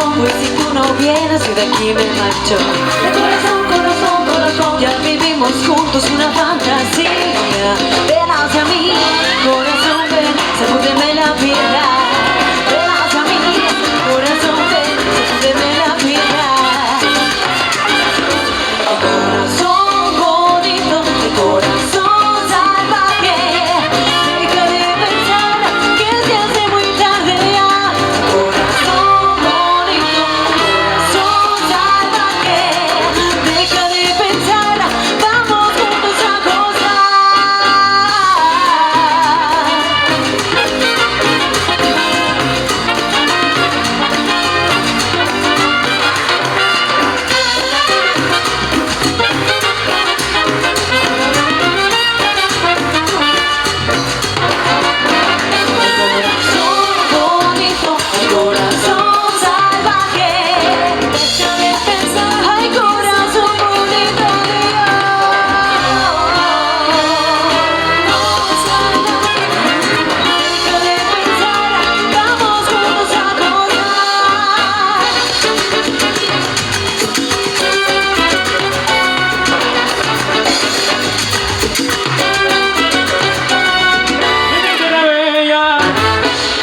corazón, pues si tú no vienes yo de aquí me marcho. De corazón, corazón, corazón, ya vivimos juntos una fantasía. Ven hacia mí, corazón, ven, sacúdeme la piedra. Ven hacia mí, corazón, ven, sacúdeme la piedra. El corazón bonito, el corazón salvaje, deja de pensar que se hace muy tarde ya. Corazón bonito, corazón salvaje, deja de pensar, vamos juntos a gozar.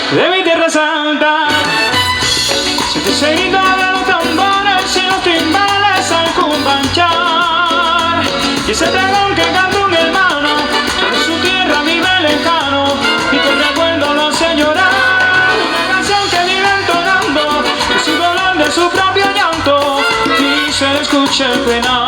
De mi tierra santa, siente ese grito de los tambores y los timbales al cumbanchar. Y ese pregón que canta un hermano, que de su tierra vive lejano, y tu recuerdo lo hace llorar. Una canción que vive entonando de su dolor, de su propio llanto, y se le escucha el penar.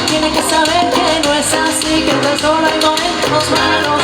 Tiene que saber que no es así, que estás sola y no es manos.